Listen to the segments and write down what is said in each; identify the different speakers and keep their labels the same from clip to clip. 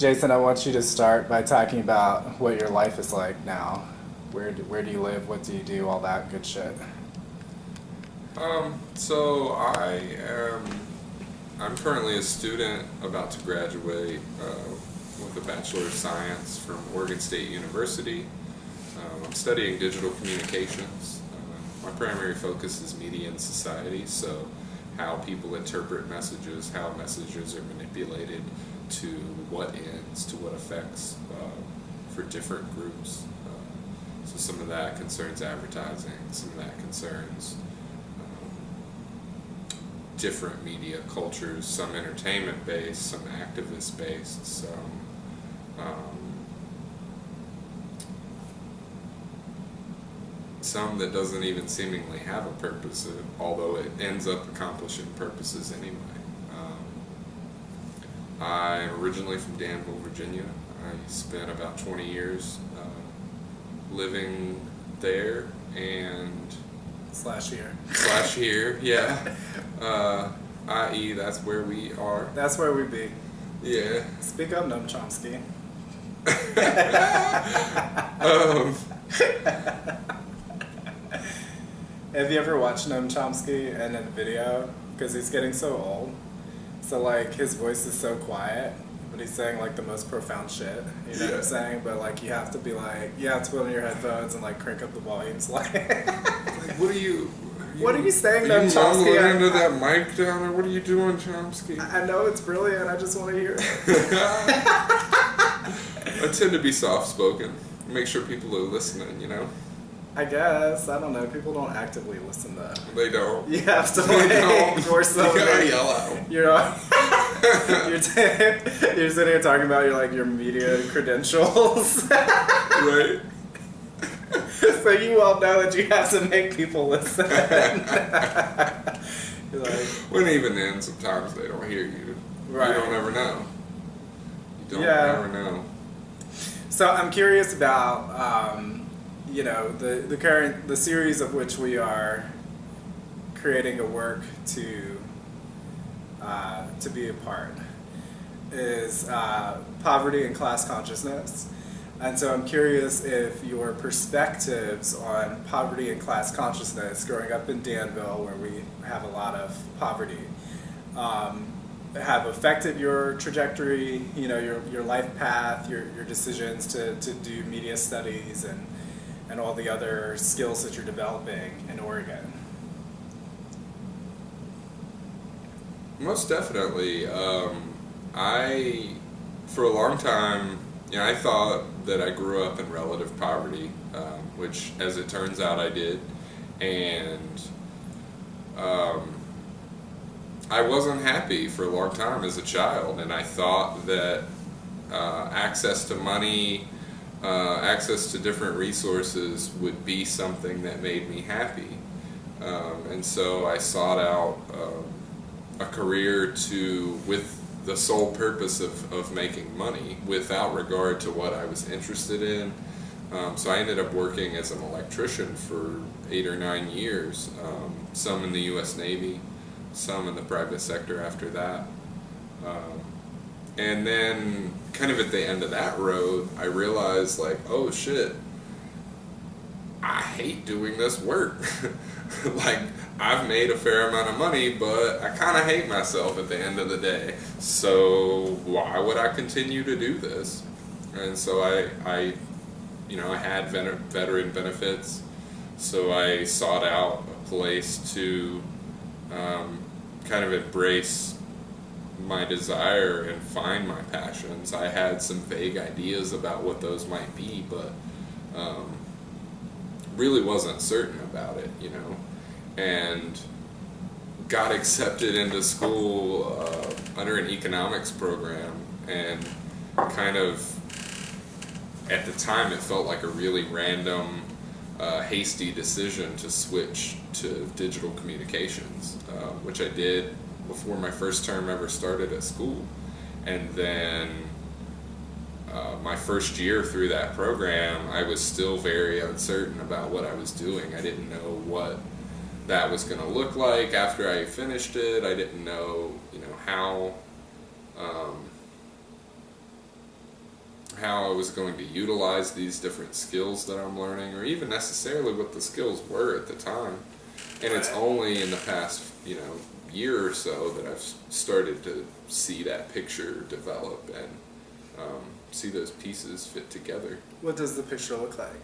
Speaker 1: Jason, I want you to start by talking about what your life is like now. Where do you live? What do you do? All that good shit.
Speaker 2: So I'm currently a student about to graduate with a Bachelor of Science from Oregon State University. I'm studying digital communications. My primary focus is media and society, so how people interpret messages, how messages are manipulated to what ends, to what effects for different groups. So some of that concerns advertising, some of that concerns different media cultures, some entertainment based, some activist based, some that doesn't even seemingly have a purpose, although it ends up accomplishing purposes anyway. I'm originally from Danville, Virginia. I spent about 20 years living there and
Speaker 1: /here,
Speaker 2: yeah. I.e., that's where we are.
Speaker 1: That's where we be.
Speaker 2: Yeah.
Speaker 1: Speak up, Noam Chomsky. Have you ever watched Noam Chomsky in a video? Because he's getting so old. So, like, his voice is so quiet, but he's saying, like, the most profound shit. You know what I'm saying? But, like, you have to be, like, you have to put on your headphones and, like, crank up the volumes. Like,
Speaker 2: what are you
Speaker 1: saying,
Speaker 2: Noam Chomsky?
Speaker 1: Chomsky?
Speaker 2: Under that mic down there? What are you doing, Chomsky?
Speaker 1: I know it's brilliant. I just want to hear it.
Speaker 2: I tend to be soft-spoken. Make sure people are listening, you know?
Speaker 1: I guess. I don't know. People don't actively listen to.
Speaker 2: They don't.
Speaker 1: You have to like force them.
Speaker 2: You gotta yell out.
Speaker 1: You're sitting here talking about your media credentials.
Speaker 2: Right.
Speaker 1: So you all know that you have to make people listen. You're like,
Speaker 2: when even then, sometimes they don't hear you.
Speaker 1: Right.
Speaker 2: You don't ever know. You don't ever know.
Speaker 1: So I'm curious about the series of which we are creating a work to be a part is poverty and class consciousness. And so I'm curious if your perspectives on poverty and class consciousness growing up in Danville, where we have a lot of poverty, have affected your trajectory, your life path, your decisions to do media studies and all the other skills that you're developing in Oregon.
Speaker 2: Most definitely. For a long time, I thought that I grew up in relative poverty, which, as it turns out, I did. And I wasn't happy for a long time as a child, and I thought that access to money, access to different resources would be something that made me happy. And so I sought out a career with the sole purpose of making money without regard to what I was interested in. So I ended up working as an electrician for 8 or 9 years, some in the U.S. Navy, some in the private sector after that. And then kind of at the end of that road, I realized oh shit, I hate doing this work. I've made a fair amount of money, but I kind of hate myself at the end of the day. So why would I continue to do this? And so I had veteran benefits. So I sought out a place to kind of embrace my desire and find my passions. I had some vague ideas about what those might be, but really wasn't certain about it, and got accepted into school under an economics program, and kind of at the time it felt like a really random, hasty decision to switch to digital communications, which I did before my first term ever started at school. And then my first year through that program, I was still very uncertain about what I was doing. I didn't know what that was going to look like after I finished it. I didn't know, how how I was going to utilize these different skills that I'm learning, or even necessarily what the skills were at the time. And it's only in the past, year or so that I've started to see that picture develop and see those pieces fit together.
Speaker 1: What does the picture look like?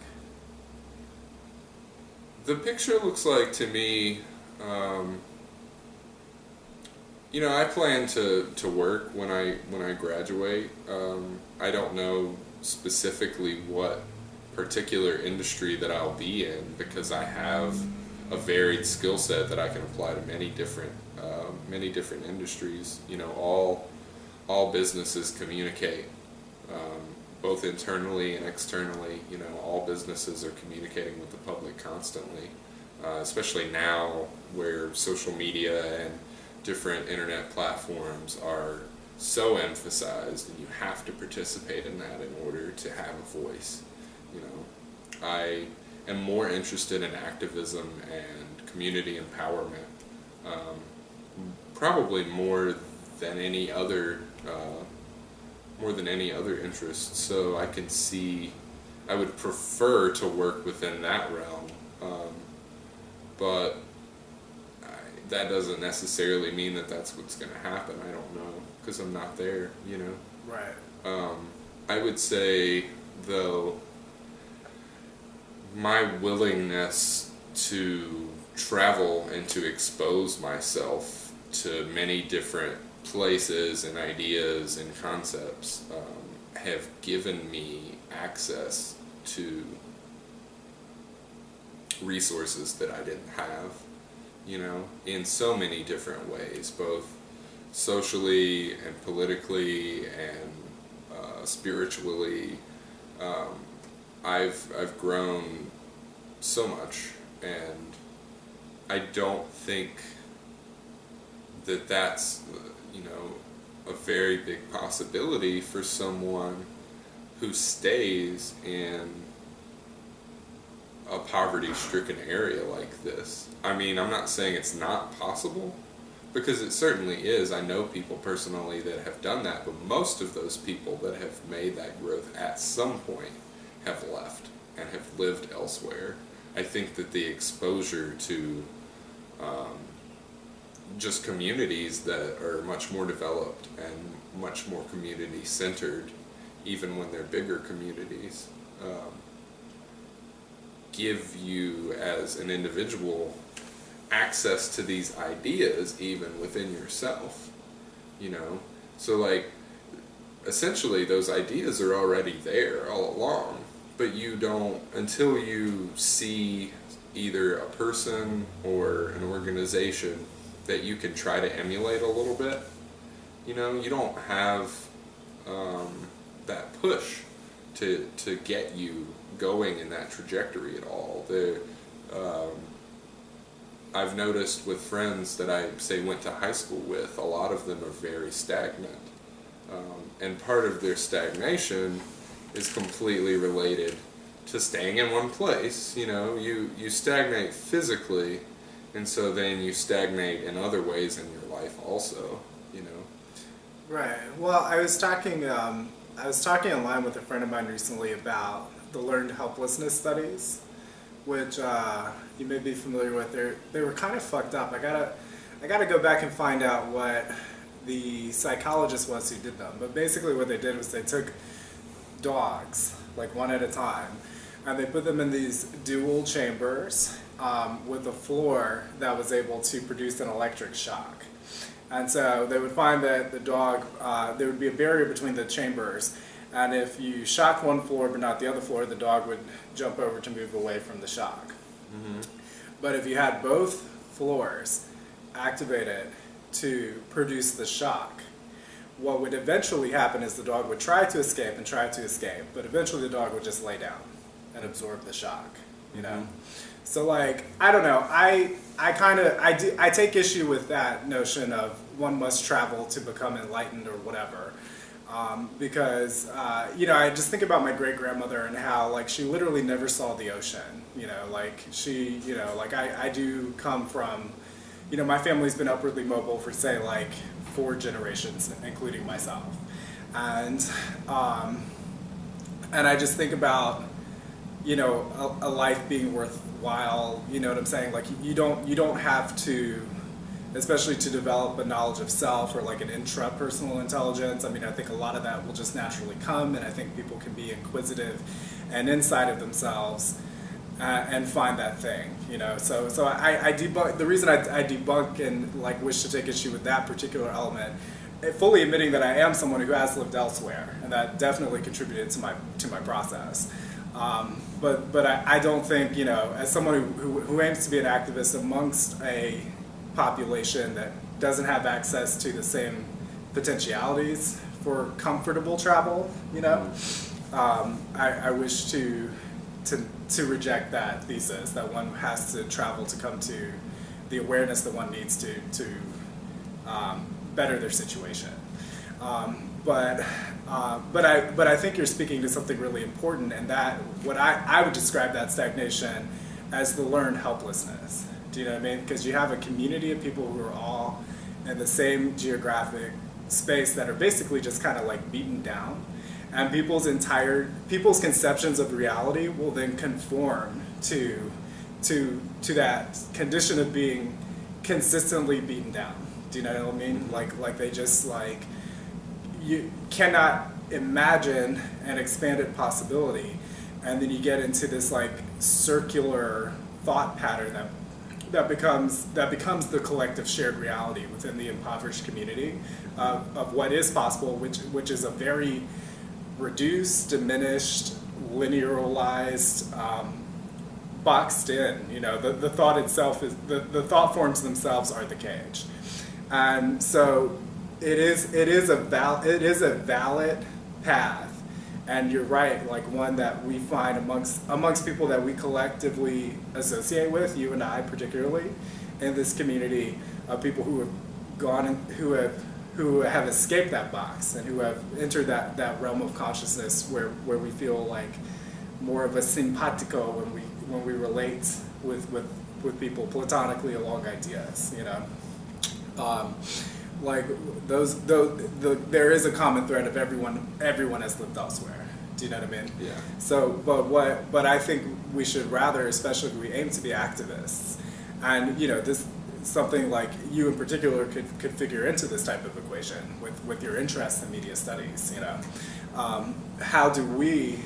Speaker 2: The picture looks like, to me, I plan to work when I graduate. I don't know specifically what particular industry that I'll be in, because I have a varied skill set that I can apply to many different industries. All businesses communicate, both internally and externally. All businesses are communicating with the public constantly, especially now where social media and different internet platforms are so emphasized, and you have to participate in that in order to have a voice. I am more interested in activism and community empowerment, probably more than any other interest. So I can see, I would prefer to work within that realm, but that doesn't necessarily mean that that's what's going to happen. I don't know, because I'm not there,
Speaker 1: Right.
Speaker 2: I would say, though, my willingness to travel and to expose myself to many different places and ideas and concepts have given me access to resources that I didn't have, in so many different ways, both socially and politically and spiritually. I've grown so much, and I don't think that that's a very big possibility for someone who stays in a poverty-stricken area like this. I mean, I'm not saying it's not possible, because it certainly is. I know people personally that have done that, but most of those people that have made that growth at some point have left and have lived elsewhere. I think that the exposure to just communities that are much more developed and much more community-centered, even when they're bigger communities, give you as an individual access to these ideas even within yourself, So essentially those ideas are already there all along, but you don't, until you see either a person or an organization that you can try to emulate a little bit, you don't have that push to get you going in that trajectory at all. I've noticed with friends that I, say, went to high school with, a lot of them are very stagnant. And part of their stagnation is completely related to staying in one place. You stagnate physically, and so then you stagnate in other ways in your life also,
Speaker 1: Right. Well, I was talking online with a friend of mine recently about the learned helplessness studies, which you may be familiar with. They were kind of fucked up. I gotta go back and find out what the psychologist was who did them. But basically what they did was they took dogs, like one at a time, and they put them in these dual chambers with a floor that was able to produce an electric shock. And so they would find that the dog, there would be a barrier between the chambers, and if you shock one floor but not the other floor, the dog would jump over to move away from the shock. Mm-hmm. But if you had both floors activated to produce the shock, what would eventually happen is the dog would try to escape, but eventually the dog would just lay down and absorb the shock,
Speaker 2: Mm-hmm.
Speaker 1: So I don't know, I take issue with that notion of one must travel to become enlightened or whatever, because I just think about my great grandmother and how she literally never saw the ocean. I do come from, my family's been upwardly mobile for say 4 generations, including myself, and And I just think about, a life being worthwhile. You know what I'm saying? Like you don't have to, especially to develop a knowledge of self or like an intrapersonal intelligence. I mean, I think a lot of that will just naturally come, and I think people can be inquisitive and inside of themselves and find that thing. So I debunk. The reason I debunk and like wish to take issue with that particular element, fully admitting that I am someone who has lived elsewhere, and that definitely contributed to my process. But I don't think, as someone who aims to be an activist amongst a population that doesn't have access to the same potentialities for comfortable travel, I wish to reject that thesis that one has to travel to come to the awareness that one needs to better their situation. But I think you're speaking to something really important, and that what I would describe that stagnation as the learned helplessness. Do you know what I mean? Because you have a community of people who are all in the same geographic space that are basically just kind of like beaten down, and people's conceptions of reality will then conform to that condition of being consistently beaten down. Do you know what I mean? Like they just like, you cannot imagine an expanded possibility, and then you get into this like circular thought pattern that becomes the collective shared reality within the impoverished community of what is possible, which is a very reduced, diminished, linearized, boxed in. The thought itself is the thought forms themselves are the cage, and so it is a valid path. And you're right, like one that we find amongst people that we collectively associate with, you and I particularly, in this community of people who have gone and who have escaped that box and who have entered that realm of consciousness where we feel like more of a simpatico when we relate with people platonically along ideas, like there is a common thread of everyone has lived elsewhere. Do you know what I mean?
Speaker 2: Yeah.
Speaker 1: So, but I think we should rather, especially if we aim to be activists, and this something like you in particular could figure into this type of equation with your interest in media studies. How do we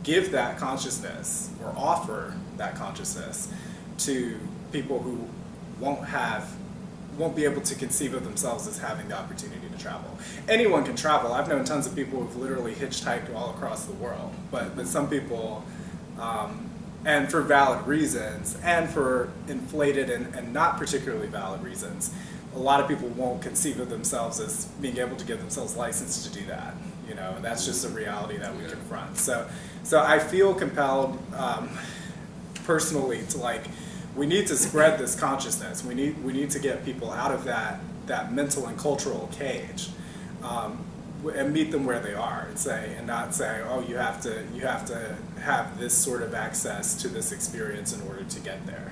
Speaker 1: give that consciousness or offer that consciousness to people who won't be able to conceive of themselves as having the opportunity to travel. Anyone can travel. I've known tons of people who've literally hitchhiked all across the world, but some people, and for valid reasons, and for inflated and not particularly valid reasons, a lot of people won't conceive of themselves as being able to give themselves license to do that. And that's just a reality that we confront. So I feel compelled, personally, to we need to spread this consciousness. We need to get people out of that mental and cultural cage, and meet them where they are, and not say, oh, you have to have this sort of access to this experience in order to get there.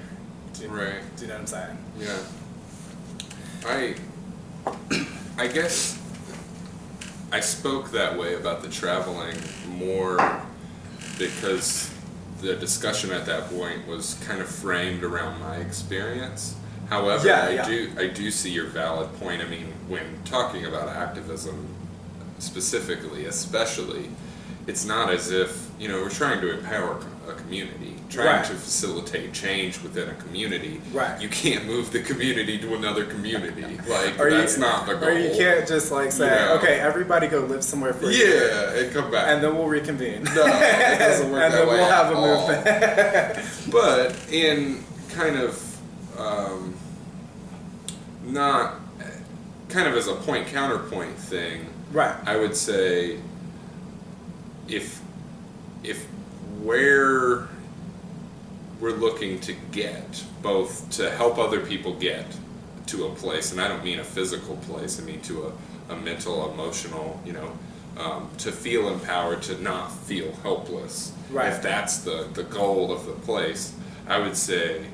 Speaker 1: Do you know what I'm saying?
Speaker 2: Yeah. I guess I spoke that way about the traveling more because the discussion at that point was kind of framed around my experience. However, I do see your valid point. I mean, when talking about activism specifically, especially, it's not as if, we're trying to empower a community, trying to facilitate change within a community.
Speaker 1: Right.
Speaker 2: You can't move the community to another community. That's not the goal.
Speaker 1: Or you can't just say, okay, everybody go live somewhere for a year.
Speaker 2: And come back.
Speaker 1: And then we'll reconvene.
Speaker 2: No, it doesn't work
Speaker 1: and
Speaker 2: that
Speaker 1: then
Speaker 2: way
Speaker 1: we'll have a
Speaker 2: all.
Speaker 1: movement.
Speaker 2: But in kind of not kind of as a point counterpoint thing,
Speaker 1: right?
Speaker 2: I would say if where we're looking to get, both to help other people get to a place, and I don't mean a physical place, I mean to a mental, emotional, to feel empowered, to not feel helpless.
Speaker 1: Right.
Speaker 2: If that's the goal of the place, I would say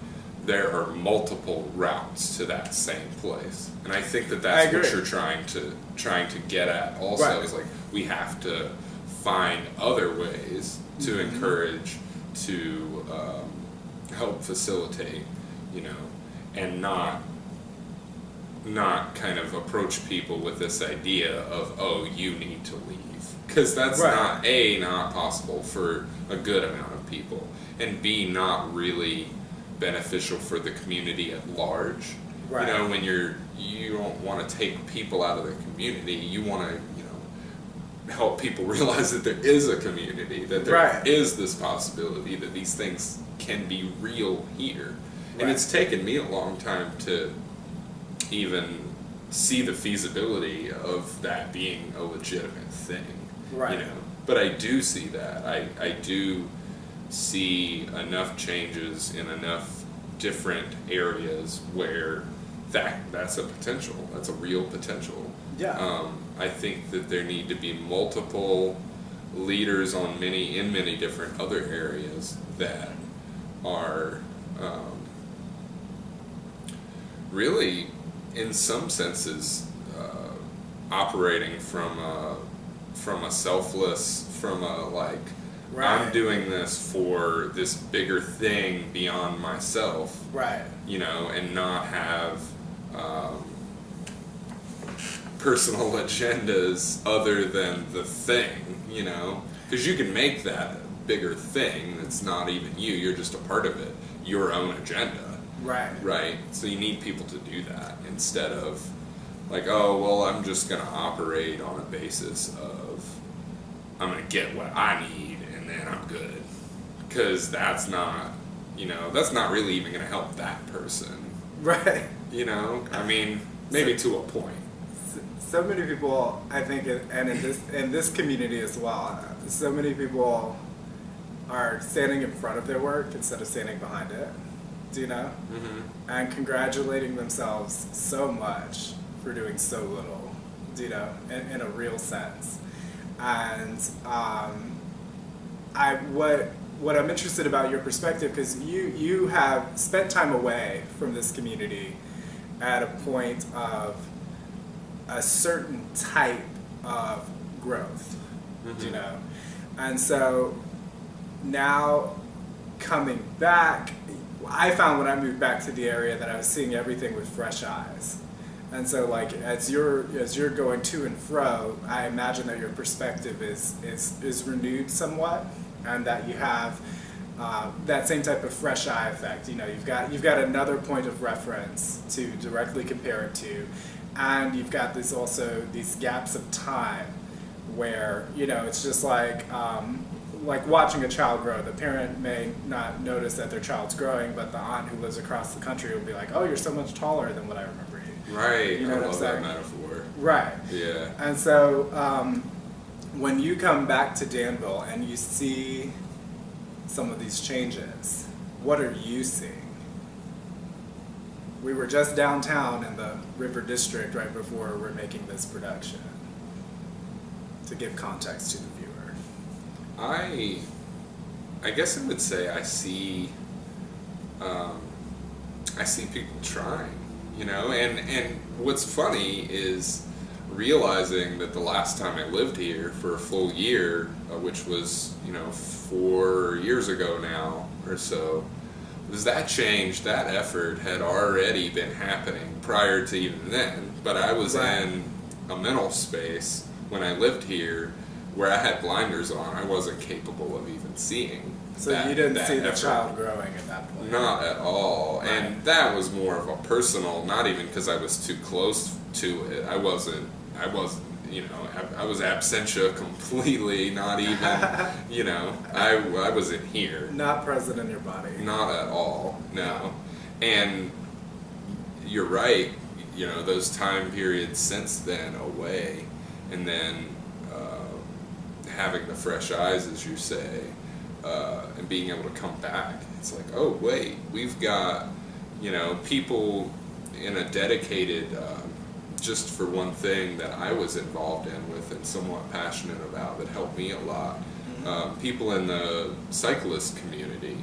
Speaker 2: there are multiple routes to that same place, and I think that's what you're trying to get at. Also, is we have to find other ways to encourage, to help facilitate, you know, and not kind of approach people with this idea of, oh, you need to leave, because that's not possible for a good amount of people, and B, not really beneficial for the community at large. You know, when you don't want to take people out of the community, you want to, you know, help people realize that there is a community, that there is this possibility that these things can be real here. And it's taken me a long time to even see the feasibility of that being a legitimate thing. You know, but I do see that. I do see enough changes in enough different areas where that's a potential. That's a real potential. I think that there need to be multiple leaders in many different other areas that are really, in some senses, operating from a selfless, I'm doing this for this bigger thing beyond myself, you know, and not have personal agendas other than the thing, you know, because you can make that a bigger thing that's not even you're just a part of it, your own agenda. So you need people to do that instead of like, oh, well, I'm just going to operate on a basis of I'm going to get what I need and then I'm good. Because that's not, you know, that's not really even going to help that person. You know, I mean, maybe to a point.
Speaker 1: So many people, I think, and in this community as well, so many people are standing in front of their work instead of standing behind it. Do you know? And congratulating themselves so much for doing so little, do you know, in a real sense. And what I'm interested about your perspective, because you have spent time away from this community at a point of a certain type of growth, do you know? And so now coming back, I found when I moved back to the area that I was seeing everything with fresh eyes. And so, like, as you're going to and fro, I imagine that your perspective is renewed somewhat, and that you have that same type of fresh eye effect. You know, you've got another point of reference to directly compare it to, and you've got these gaps of time where, you know, it's just like watching a child grow. The parent may not notice that their child's growing, but the aunt who lives across the country will be like, "Oh, you're so much taller than what I remember you."
Speaker 2: Right.
Speaker 1: You know
Speaker 2: I
Speaker 1: what I'm
Speaker 2: love
Speaker 1: saying?
Speaker 2: that metaphor.
Speaker 1: Right.
Speaker 2: Yeah.
Speaker 1: And so when you come back to Danville and you see some of these changes, what are you seeing? We were just downtown in the River District right before we're making this production, to give context to the viewer.
Speaker 2: I guess I would say I see people trying, you know, and what's funny is realizing that the last time I lived here for a full year, which was, you know, 4 years ago now or so, was that change, that effort had already been happening prior to even then. But I was in a mental space when I lived here where I had blinders on. I wasn't capable of even seeing.
Speaker 1: So you didn't see the child growing at that point?
Speaker 2: Not at all.
Speaker 1: Right.
Speaker 2: And that was more of a personal, not even because I was too close to it. I wasn't, you know, I was absentia completely, not even, you know, I wasn't here.
Speaker 1: Not present in your body.
Speaker 2: Not at all, no. And you're right, you know, those time periods since then away, and then having the fresh eyes, as you say, and being able to come back. It's like, oh, wait, we've got, you know, people in a dedicated, just for one thing that I was involved in with and somewhat passionate about that helped me a lot. People in the cyclist community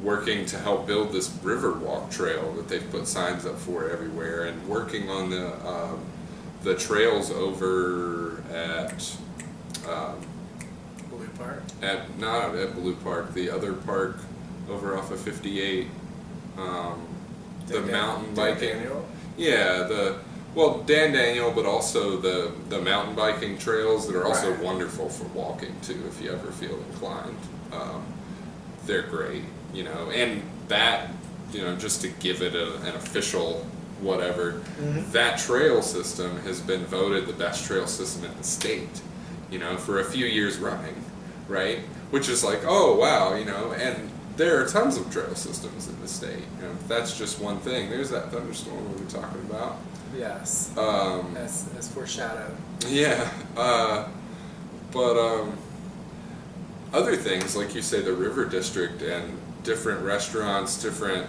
Speaker 2: working to help build this river walk trail that they've put signs up for everywhere, and working on the trails over at
Speaker 1: Blue Park.
Speaker 2: Not at Blue Park, the other park over off of 58. The mountain biking.
Speaker 1: Daniel?
Speaker 2: Yeah, Dan Daniel, but also the mountain biking trails that are also
Speaker 1: Right.
Speaker 2: wonderful for walking too, if you ever feel inclined. They're great, and that, just to give it an official whatever, that trail system has been voted the best trail system in the state, for a few years running, right? Which is like, oh wow, and there are tons of trail systems in the state. That's just one thing. There's that thunderstorm we were talking about.
Speaker 1: Yes. As foreshadowed.
Speaker 2: Yeah. But other things, like you say, the River District and different restaurants, different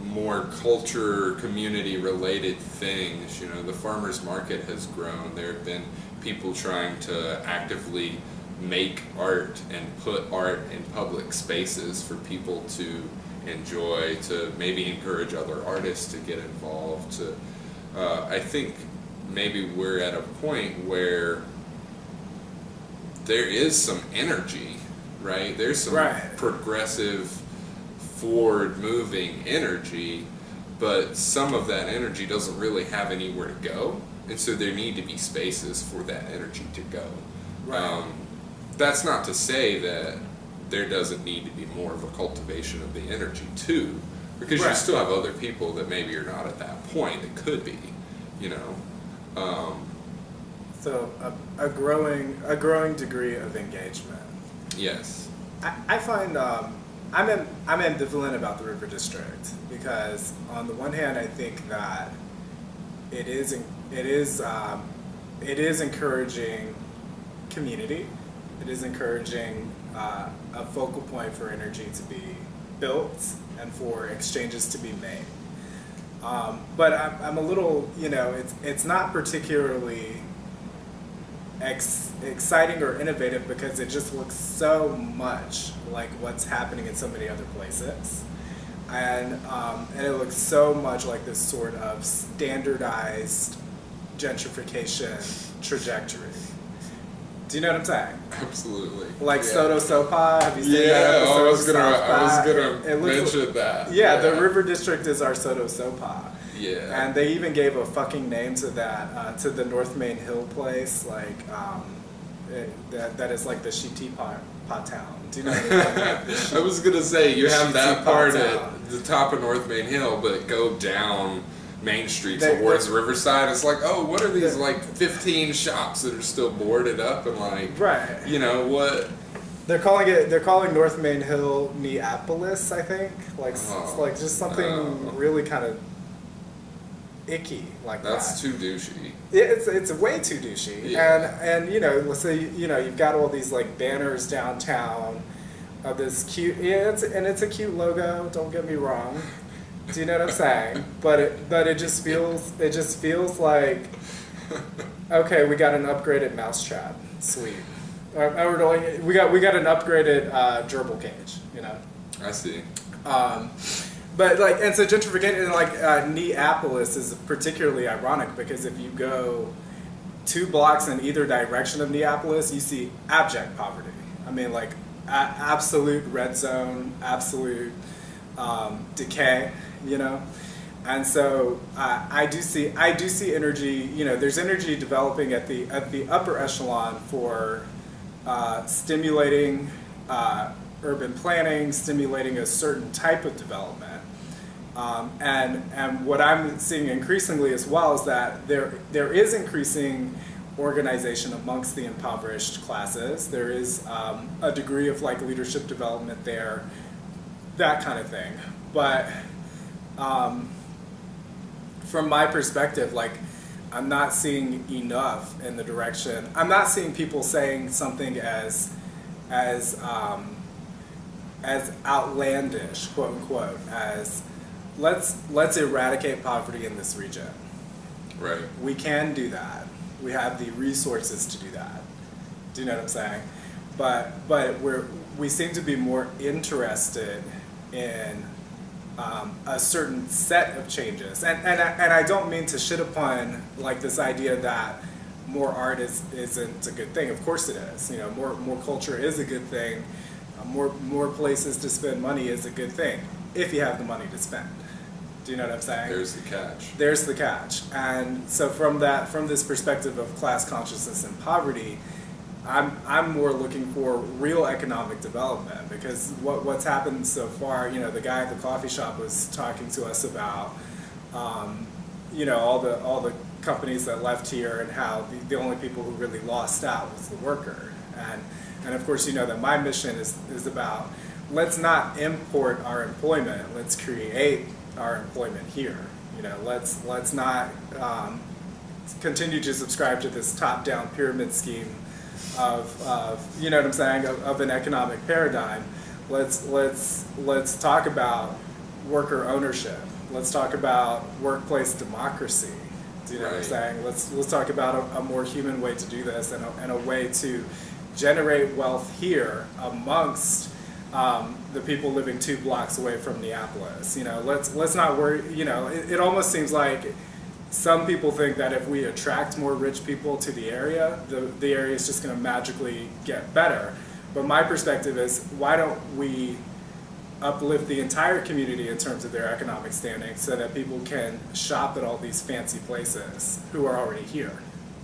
Speaker 2: more culture, community-related things. The farmers market has grown. There have been people trying to actively make art and put art in public spaces for people to enjoy, to maybe encourage other artists to get involved. I think maybe we're at a point where there is some energy, right? There's some progressive, forward-moving energy, but some of that energy doesn't really have anywhere to go, and so there need to be spaces for that energy to go.
Speaker 1: Right.
Speaker 2: That's not to say that there doesn't need to be more of a cultivation of the energy too, because you still have other people that maybe are not at that point that could be,
Speaker 1: So a growing degree of engagement.
Speaker 2: Yes.
Speaker 1: I find I'm ambivalent about the River District because on the one hand I think that it is encouraging community. It is encouraging a focal point for energy to be built and for exchanges to be made. But I'm a little, it's not particularly exciting or innovative because it just looks so much like what's happening in so many other places. And it looks so much like this sort of standardized gentrification trajectory. Do you know what I'm saying?
Speaker 2: Absolutely.
Speaker 1: Like Soto Sopa, have you seen that episode?
Speaker 2: I was gonna mention that.
Speaker 1: Yeah, the River District is our Soto Sopa.
Speaker 2: Yeah.
Speaker 1: And they even gave a fucking name to that, to the North Main Hill place, like, that is like the Shiti Pa town. Do you know what I mean?
Speaker 2: I was gonna say, you have that part
Speaker 1: town.
Speaker 2: at the top of North Main Hill, but go down Main Street towards Riverside. It's like, oh, what are these like 15 shops that are still boarded up and like, what?
Speaker 1: They're calling North Main Hill Neapolis, I think. Like, it's like just something really kind of icky like
Speaker 2: That's
Speaker 1: that.
Speaker 2: too douchey.
Speaker 1: It's way too douchey.
Speaker 2: Yeah.
Speaker 1: And let's say you've got all these like banners downtown of this cute it's a cute logo, don't get me wrong. Do you know what I'm saying? But it just feels like, okay, we got an upgraded mousetrap. Sweet. We got an upgraded gerbil cage,
Speaker 2: I see.
Speaker 1: But like, and so gentrification, and like Neapolis is particularly ironic because if you go 2 blocks in either direction of Neapolis, you see abject poverty. I mean, like absolute red zone, absolute decay, And so I do see energy. There's energy developing at the upper echelon for stimulating urban planning, stimulating a certain type of development. And what I'm seeing increasingly as well is that there is increasing organization amongst the impoverished classes. There is a degree of like leadership development there, that kind of thing. But from my perspective, like, I'm not seeing enough in the direction. I'm not seeing people saying something as outlandish, quote unquote, as let's eradicate poverty in this region.
Speaker 2: Right.
Speaker 1: We can do that. We have the resources to do that. Do you know what I'm saying? But we seem to be more interested in a certain set of changes, and I don't mean to shit upon like this idea that more art isn't a good thing. Of course it is. You know, more culture is a good thing. More places to spend money is a good thing if you have the money to spend. Do you know what I'm saying?
Speaker 2: There's the catch.
Speaker 1: There's the catch. And so from this perspective of class consciousness and poverty, I'm more looking for real economic development, because what's happened so far, you know, the guy at the coffee shop was talking to us about, you know, all the companies that left here, and how the only people who really lost out was the worker. And of course, you know that my mission is about, let's not import our employment, let's create our employment here. You know, let's not continue to subscribe to this top-down pyramid scheme of you know what I'm saying, of an economic paradigm. Let's talk about worker ownership. Let's talk about workplace democracy. Do you know what I'm saying? Let's talk about a more human way to do this, and a way to generate wealth here amongst the people living 2 blocks away from Neapolis. You know, let's not worry. You know, it almost seems like some people think that if we attract more rich people to the area, the area is just going to magically get better. But my perspective is, why don't we uplift the entire community in terms of their economic standing, so that people can shop at all these fancy places who are already here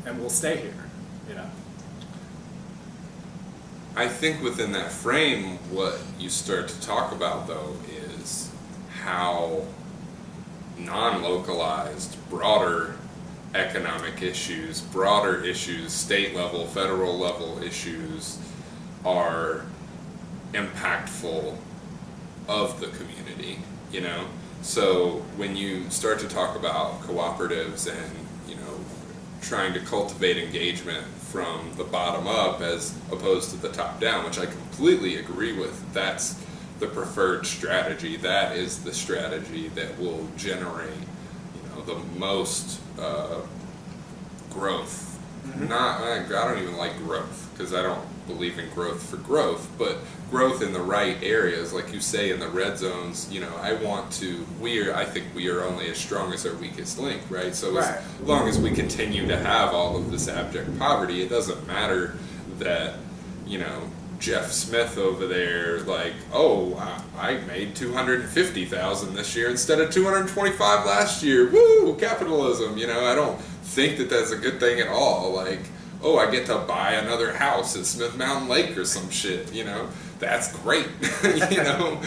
Speaker 1: and will stay here, you know?
Speaker 2: I think within that frame, what you start to talk about, though, is how non-localized, broader economic issues, broader issues, state level, federal level issues are impactful of the community, you know? So when you start to talk about cooperatives and, you know, trying to cultivate engagement from the bottom up as opposed to the top down, which I completely agree with, that's the preferred strategy. That is the strategy that will generate, you know, the most growth.
Speaker 1: Mm-hmm.
Speaker 2: I don't even like growth, because I don't believe in growth for growth, but growth in the right areas, like you say, in the red zones. You know, I think we are only as strong as our weakest link, right? So
Speaker 1: right.
Speaker 2: As long as we continue to have all of this abject poverty, it doesn't matter that, you know, Jeff Smith over there, like, oh, I made $250,000 this year instead of $225 last year. Woo, capitalism! You know, I don't think that that's a good thing at all. Like, oh, I get to buy another house at Smith Mountain Lake or some shit. You know, that's great. You know,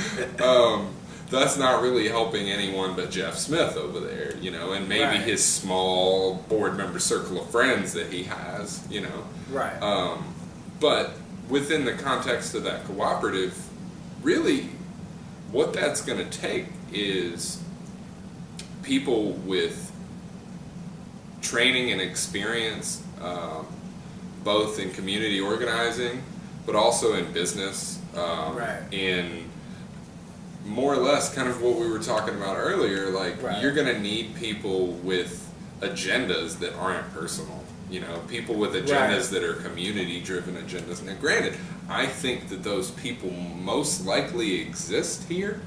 Speaker 2: that's not really helping anyone but Jeff Smith over there. You know, and maybe
Speaker 1: right.
Speaker 2: his small board member circle of friends that he has. You know,
Speaker 1: right.
Speaker 2: But within the context of that cooperative, really what that's going to take is people with training and experience, both in community organizing, but also in business,
Speaker 1: right.
Speaker 2: in more or less kind of what we were talking about earlier. Like,
Speaker 1: right.
Speaker 2: You're going to need people with agendas that aren't personal. You know, people with agendas
Speaker 1: right.
Speaker 2: that are community-driven agendas. Now, granted, I think that those people most likely exist here.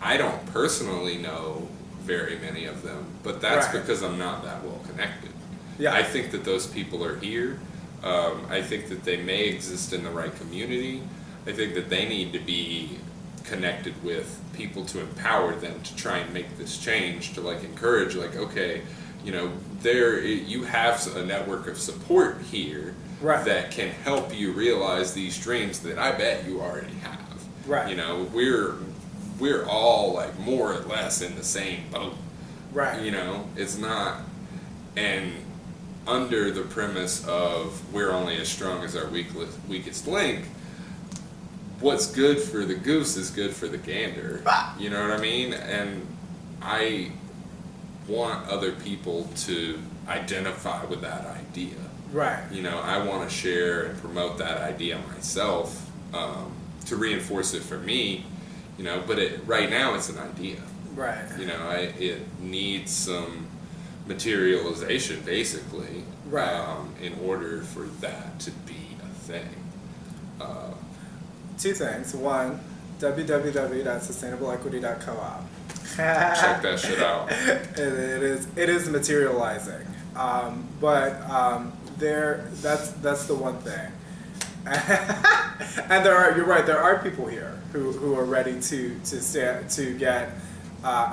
Speaker 2: I don't personally know very many of them, but that's
Speaker 1: right.
Speaker 2: because I'm not that well connected.
Speaker 1: Yeah.
Speaker 2: I think that those people are here. I think that they may exist in the right community. I think that they need to be connected with people to empower them to try and make this change, to like encourage, like, okay, you know, you have a network of support here
Speaker 1: right.
Speaker 2: that can help you realize these dreams that I bet you already have.
Speaker 1: Right.
Speaker 2: You know, we're all like more or less in the same boat.
Speaker 1: Right.
Speaker 2: You know, it's not, and under the premise of we're only as strong as our weakest link, what's good for the goose is good for the gander. You know what I mean? And I want other people to identify with that idea.
Speaker 1: Right.
Speaker 2: You know, I want to share and promote that idea myself, to reinforce it for me. You know, but right now it's an idea.
Speaker 1: Right.
Speaker 2: You know, it needs some materialization, basically,
Speaker 1: right.
Speaker 2: In order for that to be a thing.
Speaker 1: Two things. One, www.sustainableequity.coop.
Speaker 2: Check that shit out.
Speaker 1: It is materializing. But that's the one thing. And you're right, there are people here who are ready to stand to get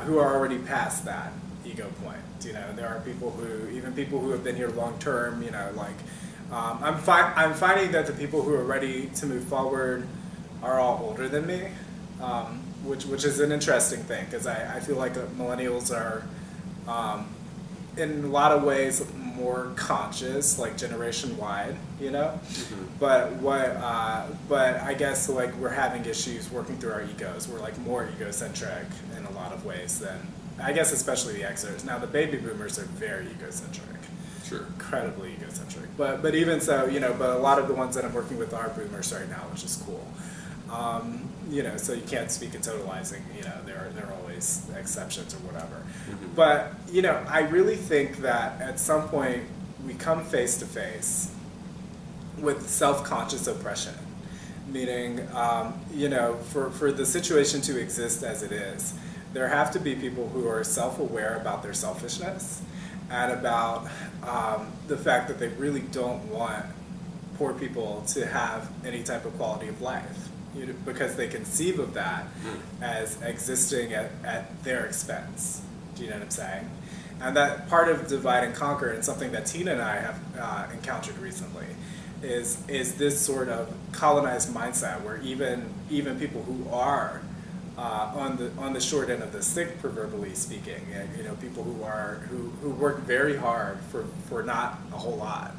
Speaker 1: who are already past that ego point. There are people who have been here long term. I'm finding that the people who are ready to move forward are all older than me, which is an interesting thing, because I feel like millennials are in a lot of ways more conscious, like generation wide,
Speaker 2: Mm-hmm.
Speaker 1: but I guess like we're having issues working through our egos. We're like more egocentric in a lot of ways than, I guess, especially the Xers. Now the baby boomers are very egocentric.
Speaker 2: Sure.
Speaker 1: Incredibly egocentric. But even so, but a lot of the ones that I'm working with are boomers right now, which is cool. So you can't speak in totalizing, there are always exceptions or whatever.
Speaker 2: Mm-hmm.
Speaker 1: But, I really think that at some point we come face to face with self-conscious oppression. Meaning, for the situation to exist as it is, there have to be people who are self-aware about their selfishness and about the fact that they really don't want poor people to have any type of quality of life, because they conceive of that as existing at their expense. Do you know what I'm saying? And that part of divide and conquer, and something that Tina and I have encountered recently, is this sort of colonized mindset where even people who are on the short end of the stick, proverbially speaking, people who work very hard for not a whole lot,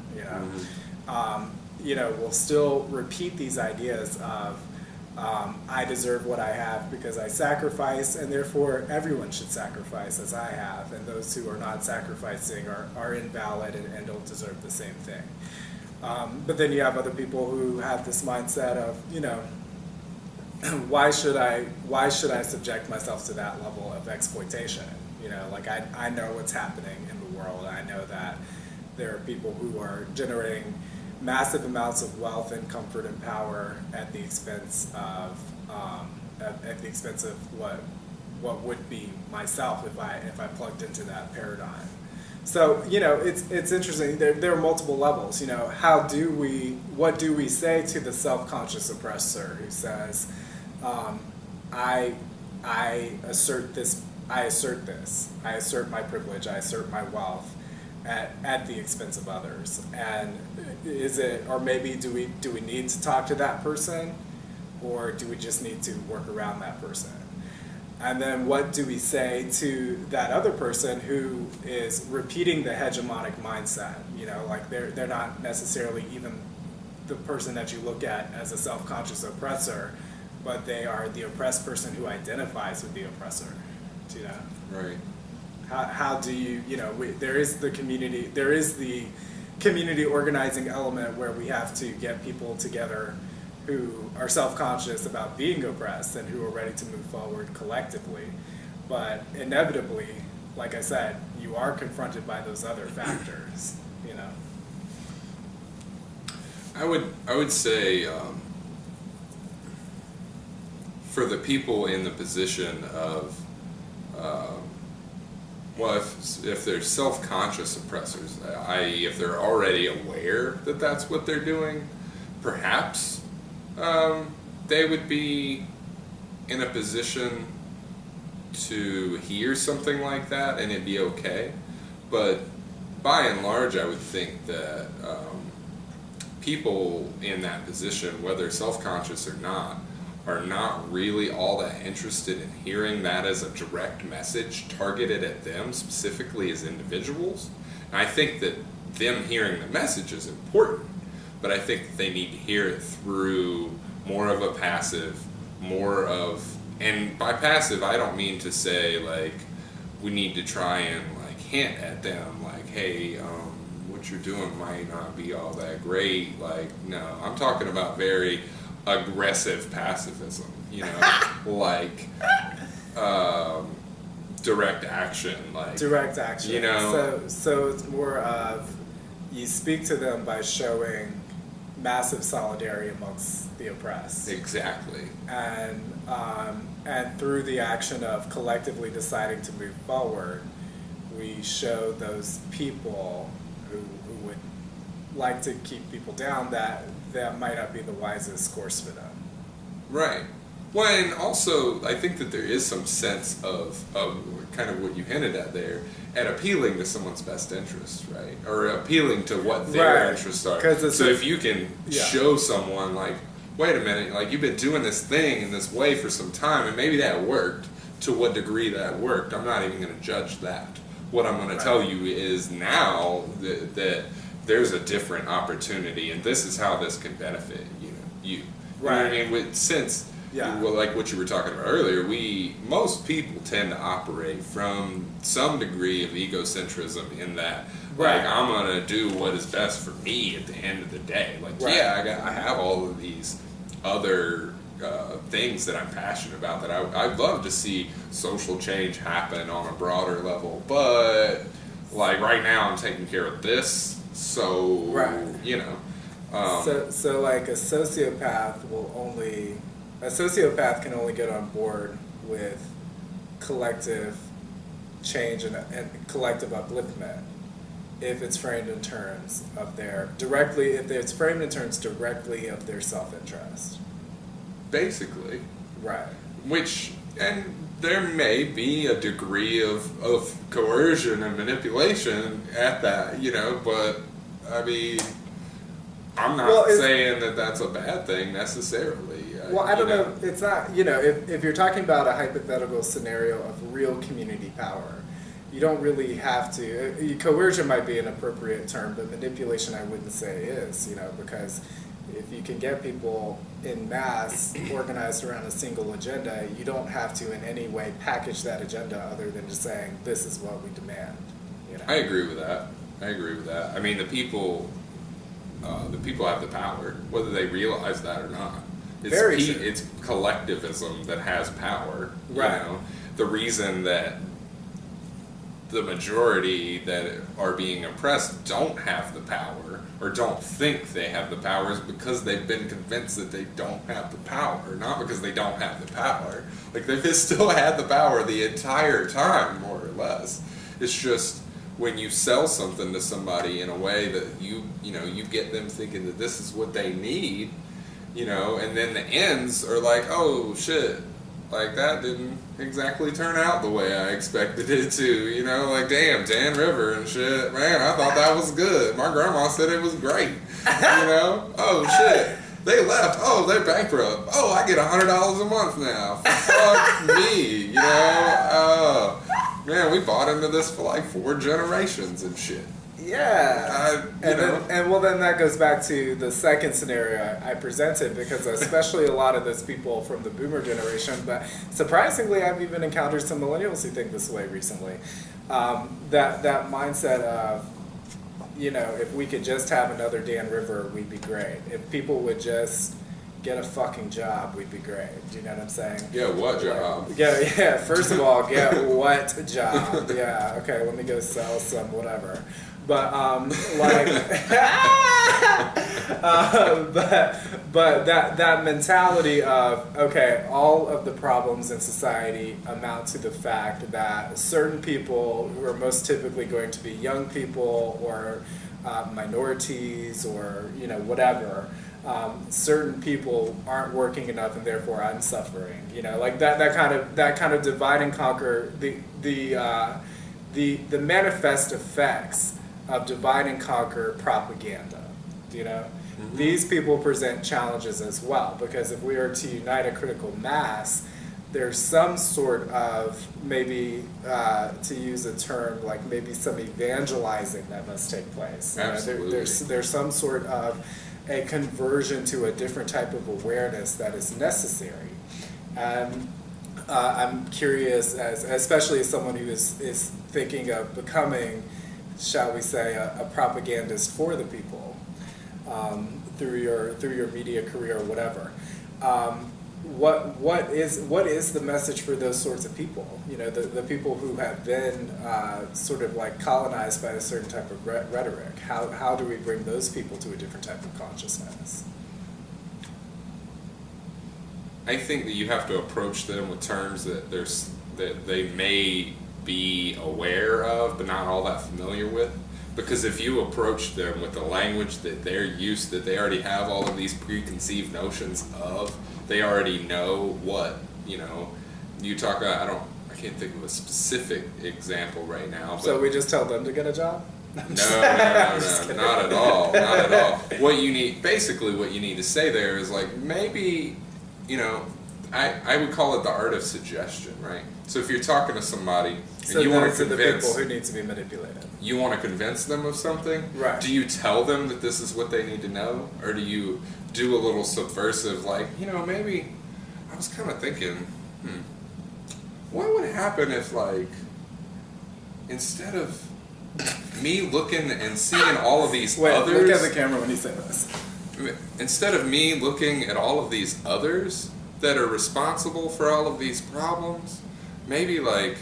Speaker 1: will still repeat these ideas of I deserve what I have because I sacrifice, and therefore everyone should sacrifice as I have, and those who are not sacrificing are invalid and don't deserve the same thing. But then you have other people who have this mindset of, why should I subject myself to that level of exploitation? I know what's happening in the world. I know that there are people who are generating massive amounts of wealth and comfort and power at the expense of what would be myself if I plugged into that paradigm. So it's interesting. There are multiple levels. What do we say to the self-conscious oppressor who says, I assert this, I assert my privilege, I assert my wealth at the expense of others? And maybe do we need to talk to that person, or do we just need to work around that person? And then what do we say to that other person who is repeating the hegemonic mindset? They're not necessarily even the person that you look at as a self-conscious oppressor, but they are the oppressed person who identifies with the oppressor.
Speaker 2: Right.
Speaker 1: How do you, there is the community organizing element where we have to get people together who are self-conscious about being oppressed and who are ready to move forward collectively. But inevitably, like I said, you are confronted by those other factors,
Speaker 2: I would say, for the people in the position of, if they're self-conscious oppressors, i.e. if they're already aware that that's what they're doing, perhaps they would be in a position to hear something like that and it'd be okay. But by and large, I would think that people in that position, whether self-conscious or not, are not really all that interested in hearing that as a direct message targeted at them specifically as individuals. And I think that them hearing the message is important, but I think that they need to hear it through more of a passive, and by passive I don't mean to say like we need to try and like hint at them like, hey, what you're doing might not be all that great. Like, no, I'm talking about very aggressive pacifism, like direct action,
Speaker 1: so it's more of you speak to them by showing massive solidarity amongst the oppressed,
Speaker 2: exactly,
Speaker 1: and through the action of collectively deciding to move forward, we show those people who would like to keep people down, that might not be the wisest course for them.
Speaker 2: Right. Well, and also, I think that there is some sense of kind of what you hinted at there, and appealing to someone's best interest, right? Or appealing to what their interests are. So if you can show someone, like, wait a minute, like, you've been doing this thing in this way for some time, and maybe that worked, to what degree that worked, I'm not even going to judge that. What I'm going to tell you is now that there's a different opportunity, and this is how this can benefit you. You know what I mean? Well, like what you were talking about earlier, most people tend to operate from some degree of egocentrism in that, like, I'm gonna do what is best for me at the end of the day. Like, I have all of these other things that I'm passionate about that I'd love to see social change happen on a broader level, but like right now I'm taking care of this, so you know.
Speaker 1: So like a sociopath can only get on board with collective change and collective upliftment if it's framed in terms of directly of their self-interest.
Speaker 2: Basically.
Speaker 1: Right.
Speaker 2: And there may be a degree of coercion and manipulation at that, you know, but I mean, I'm not saying that that's a bad thing necessarily.
Speaker 1: Well, I don't know. It's not, you know, if you're talking about a hypothetical scenario of real community power, you don't really have to. Coercion might be an appropriate term, but manipulation I wouldn't say is, you know, because if you can get people in mass organized around a single agenda, you don't have to in any way package that agenda other than just saying, this is what we demand. You know?
Speaker 2: I agree with that. I mean, the people have the power, whether they realize that or not. It's collectivism that has power.
Speaker 1: Right.
Speaker 2: You know? The reason that the majority that are being oppressed don't have the power or don't think they have the power is because they've been convinced that they don't have the power, not because they don't have the power. Like, they've still had the power the entire time, more or less. It's just when you sell something to somebody in a way that you get them thinking that this is what they need, you know, and then the ends are like, oh shit, like that didn't exactly turn out the way I expected it to, you know, like, damn, Dan River and shit, man, I thought that was good. My grandma said it was great, you know, oh shit, they left, oh, they're bankrupt, oh, I get $100 a month now, fuck me, you know, man, we bought into this for like 4 generations and shit.
Speaker 1: Yeah, then that goes back to the second scenario I presented, because especially a lot of those people from the boomer generation, but surprisingly I've even encountered some millennials who think this way recently. That mindset of, you know, if we could just have another Dan River, we'd be great. If people would just get a fucking job, we'd be great. Do you know what I'm saying?
Speaker 2: Yeah, what job?
Speaker 1: Yeah, first of all, get what job? Yeah, okay, let me go sell some whatever. But but that mentality of, okay, all of the problems in society amount to the fact that certain people, who are most typically going to be young people or minorities or, you know, whatever, certain people aren't working enough and therefore I'm suffering. You know, like that kind of divide and conquer, the manifest effects of divide and conquer propaganda, you know? Mm-hmm. These people present challenges as well, because if we are to unite a critical mass, there's some sort of, maybe, to use a term, like maybe some evangelizing that must take place.
Speaker 2: Absolutely.
Speaker 1: There's some sort of a conversion to a different type of awareness that is necessary. And I'm curious, especially as someone who is thinking of becoming, shall we say, a propagandist for the people, through your media career or whatever. What is the message for those sorts of people? You know, the people who have been sort of like colonized by a certain type of rhetoric. How do we bring those people to a different type of consciousness?
Speaker 2: I think that you have to approach them with terms that they may be aware of, but not all that familiar with, Because if you approach them with the language that they're used, that they already have all of these preconceived notions of, they already know what, you talk about, I can't think of a specific example right now. But
Speaker 1: So we just tell them to get a job?
Speaker 2: no, not at all, not at all. What you need to say there is like, maybe, I would call it the art of suggestion, right? So if you're talking to somebody and you want to
Speaker 1: the
Speaker 2: convince
Speaker 1: people who need to be manipulated.
Speaker 2: You want to convince them of something,
Speaker 1: right? Do
Speaker 2: you tell them that this is what they need to know, or do you do a little subversive, like, maybe I was kind of thinking, what would happen if, like, instead of me looking and seeing all of these others,
Speaker 1: look at the camera when you say this.
Speaker 2: Instead of me looking at all of these others that are responsible for all of these problems, maybe, like,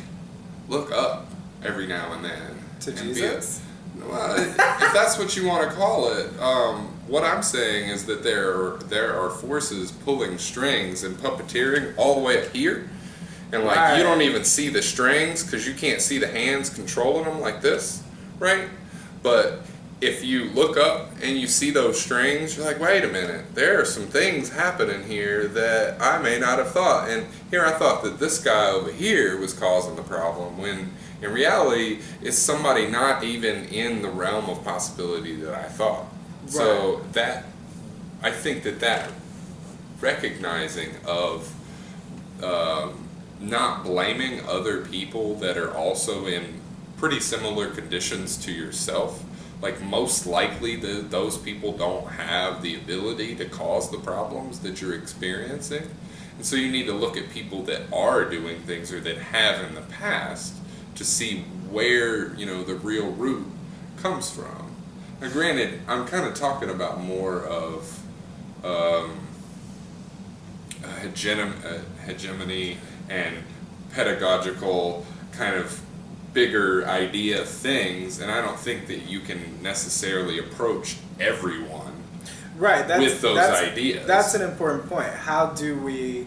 Speaker 2: look up every now and then.
Speaker 1: To Jesus?
Speaker 2: If that's what you want to call it. What I'm saying is that there are forces pulling strings and puppeteering all the way up here. And, like,
Speaker 1: right.
Speaker 2: You don't even see the strings because you can't see the hands controlling them like this, right? But if you look up and you see those strings, you're like, wait a minute, there are some things happening here that I may not have thought. And here I thought that this guy over here was causing the problem, when in reality it's somebody not even in the realm of possibility that I thought. Right. So I think that recognizing of not blaming other people that are also in pretty similar conditions to yourself. Like, most likely those people don't have the ability to cause the problems that you're experiencing. And so you need to look at people that are doing things, or that have in the past, to see where, the real root comes from. Now, granted, I'm kind of talking about more of hegemony and pedagogical kind of bigger idea things, and I don't think that you can necessarily approach everyone with those ideas.
Speaker 1: That's an important point. How do we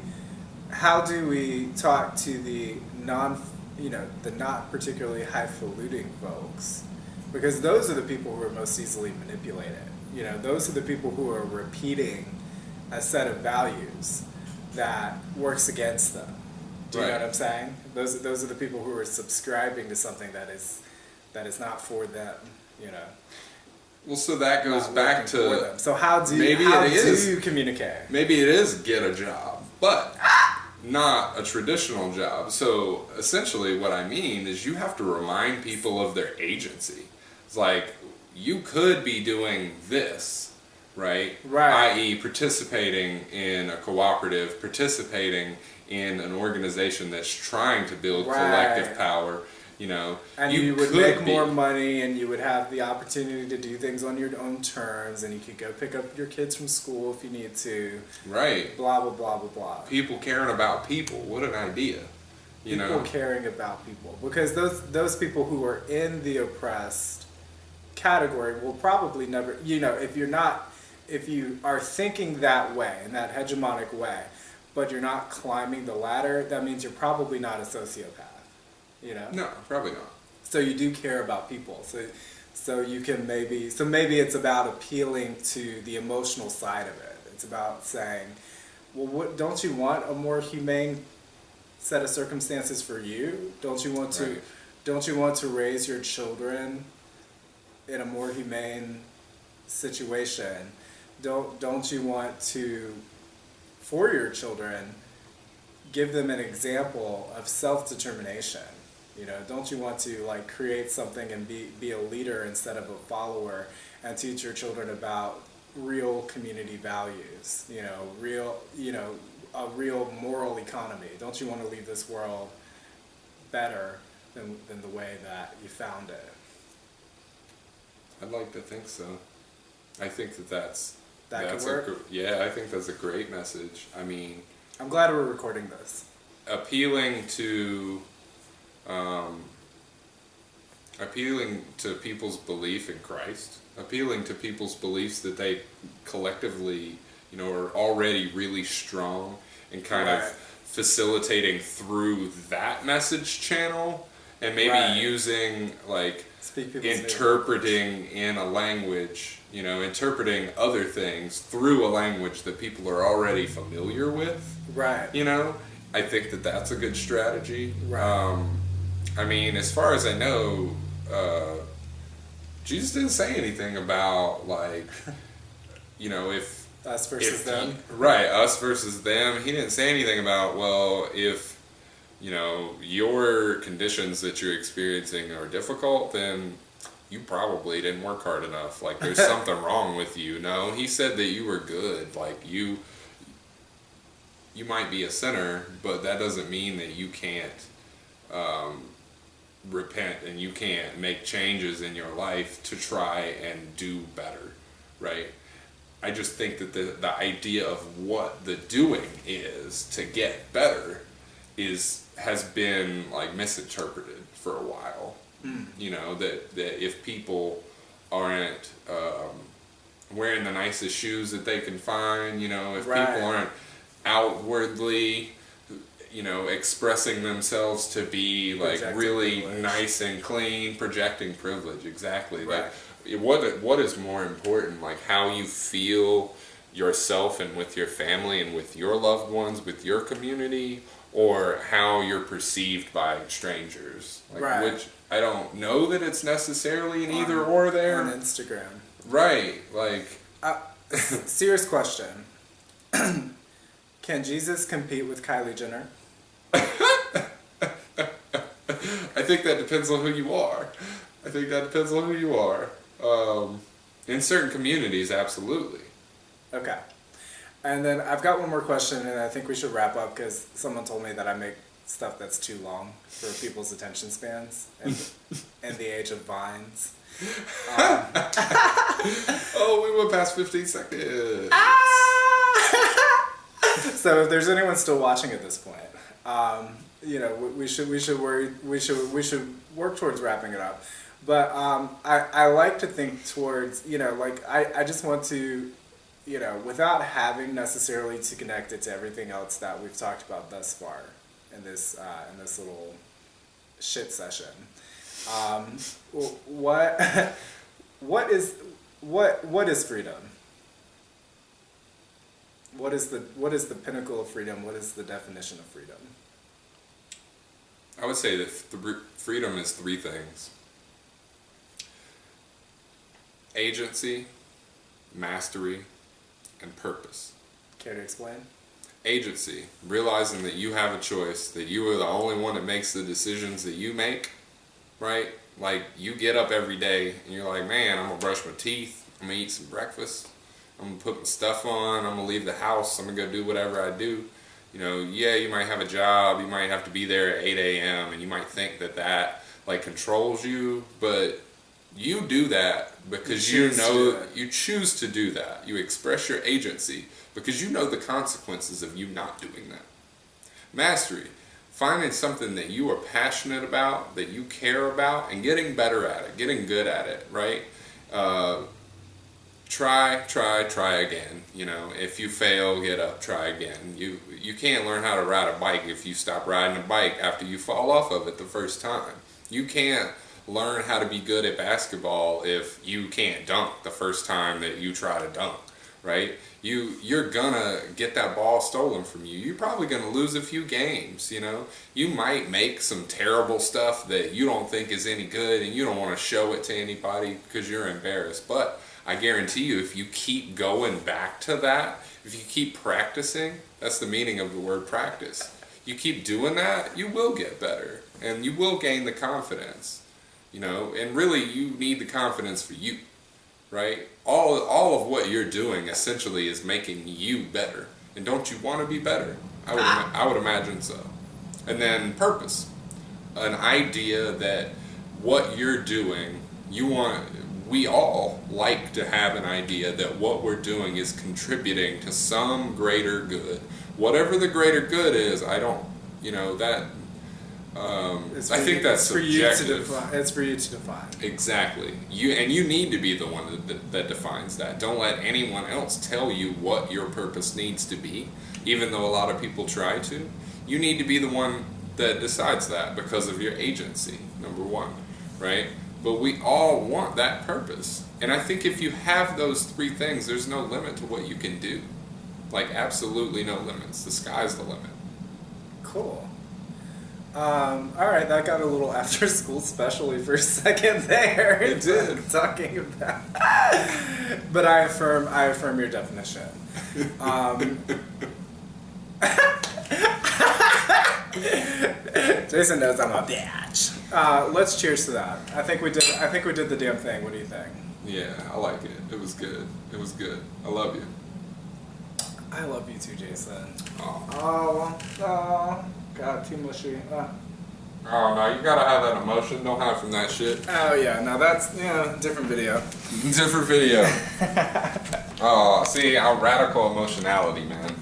Speaker 1: talk to the the not particularly highfalutin folks? Because those are the people who are most easily manipulated. Those are the people who are repeating a set of values that works against them. Do you know what I'm saying? Those are the people who are subscribing to something that is not for them.
Speaker 2: Well, so that goes back to,
Speaker 1: so how do you communicate?
Speaker 2: Maybe it is get a job, but not a traditional job. So essentially what I mean is you have to remind people of their agency. It's like, you could be doing this, right? I.e. participating in a cooperative, participating in an organization that's trying to build collective power.
Speaker 1: And you would make more money, and you would have the opportunity to do things on your own terms, and you could go pick up your kids from school if you need to.
Speaker 2: Right.
Speaker 1: Blah, blah, blah, blah, blah.
Speaker 2: People caring about people. What an idea.
Speaker 1: People caring about people. Because those people who are in the oppressed category will probably never, if you are thinking that way, in that hegemonic way, but you're not climbing the ladder, that means you're probably not a sociopath.
Speaker 2: No, probably not.
Speaker 1: So you do care about people. So you can maybe it's about appealing to the emotional side of it. It's about saying, well, don't you want a more humane set of circumstances for you? Don't you want to raise your children in a more humane situation? Don't you want to, for your children, give them an example of self-determination? Don't you want to, like, create something and be a leader instead of a follower, and teach your children about real community values, a real moral economy? Don't you want to leave this world better than the way that you found it?
Speaker 2: I'd like to think so. I think that's
Speaker 1: could work?
Speaker 2: I think that's a great message. I mean,
Speaker 1: I'm glad we're recording this.
Speaker 2: Appealing to people's belief in Christ, appealing to people's beliefs that they collectively, are already really strong, and kind of facilitating through that message channel, and maybe using, like,
Speaker 1: Speak people's native
Speaker 2: interpreting in a language, interpreting other things through a language that people are already familiar with.
Speaker 1: Right.
Speaker 2: I think that that's a good strategy.
Speaker 1: Right.
Speaker 2: I mean, as far as I know, Jesus didn't say anything about, like, if
Speaker 1: Us versus them.
Speaker 2: Right, us versus them. He didn't say anything about, well, if your conditions that you're experiencing are difficult, then you probably didn't work hard enough. Like, there's something wrong with you. No, he said that you were good. Like, you might be a sinner, but that doesn't mean that you can't repent and you can't make changes in your life to try and do better, right? I just think that the idea of what the doing is to get better has been, like, misinterpreted for a while. That if people aren't wearing the nicest shoes that they can find, if
Speaker 1: Right.
Speaker 2: people aren't outwardly expressing themselves to be, like,
Speaker 1: Projecting
Speaker 2: really
Speaker 1: privilege.
Speaker 2: nice and clean, projecting privilege, exactly.
Speaker 1: Right.
Speaker 2: Like, what is more important, like how you feel yourself and with your family and with your loved ones, with your community, or how you're perceived by strangers? Like,
Speaker 1: Right.
Speaker 2: which I don't know that it's necessarily an either or there.
Speaker 1: On Instagram.
Speaker 2: Right, like,
Speaker 1: Serious question. Can Jesus compete with Kylie Jenner?
Speaker 2: I think that depends on who you are. In certain communities, absolutely.
Speaker 1: Okay. And then I've got one more question, and I think we should wrap up because someone told me that I make stuff that's too long for people's attention spans in the age of Vines.
Speaker 2: Oh, we went past 15 seconds.
Speaker 1: So if there's anyone still watching at this point, we should work towards wrapping it up. But I like to think towards, I just want to, without having necessarily to connect it to everything else that we've talked about thus far in this little shit session. What is freedom? What is the pinnacle of freedom? What is the definition of freedom?
Speaker 2: I would say that freedom is three things: agency, mastery, and purpose.
Speaker 1: Care to explain?
Speaker 2: Agency, realizing that you have a choice, that you are the only one that makes the decisions that you make, right? Like, you get up every day and you're like, man, I'm gonna brush my teeth, I'm gonna eat some breakfast, I'm gonna put my stuff on, I'm gonna leave the house, I'm gonna go do whatever I do. You might have a job, you might have to be there at 8 a.m. and you might think that like controls you, but you do that because you choose to do that. You express your agency because you know the consequences of you not doing that. Mastery, finding something that you are passionate about, that you care about, and getting better at it, getting good at it, right? Try again. If you fail, get up, try again. You can't learn how to ride a bike if you stop riding a bike after you fall off of it the first time. You can't learn how to be good at basketball if you can't dunk the first time that you try to dunk, right? You're gonna get that ball stolen from you. You're probably gonna lose a few games, You might make some terrible stuff that you don't think is any good and you don't want to show it to anybody because you're embarrassed. But I guarantee you, if you keep going back to that, if you keep practicing, that's the meaning of the word practice. You keep doing that, you will get better and you will gain the confidence. And really you need the confidence for you, right? All of what you're doing essentially is making you better. And don't you want to be better? I would imagine so. And then purpose, an idea that what you're doing, we all like to have an idea that what we're doing is contributing to some greater good. Whatever the greater good is, I think that's subjective.
Speaker 1: It's for you to define.
Speaker 2: Exactly. You need to be the one that defines that. Don't let anyone else tell you what your purpose needs to be, even though a lot of people try to. You need to be the one that decides that because of your agency, number one, right? But we all want that purpose. And I think if you have those three things, there's no limit to what you can do. Like, absolutely no limits. The sky's the limit.
Speaker 1: Cool. Alright, that got a little after school specially for a second there.
Speaker 2: It did.
Speaker 1: Talking about but I affirm your definition. Jason knows I'm a bitch. Let's cheers to that. I think we did the damn thing. What do you think?
Speaker 2: Yeah, I like it. It was good. It was good. I love you.
Speaker 1: I love you too, Jason.
Speaker 2: Oh.
Speaker 1: Oh, God, too mushy.
Speaker 2: Oh no, you gotta have that emotion. Don't hide from that shit.
Speaker 1: Oh yeah, no, that's different video.
Speaker 2: Different video. Oh, see, our radical emotionality, man.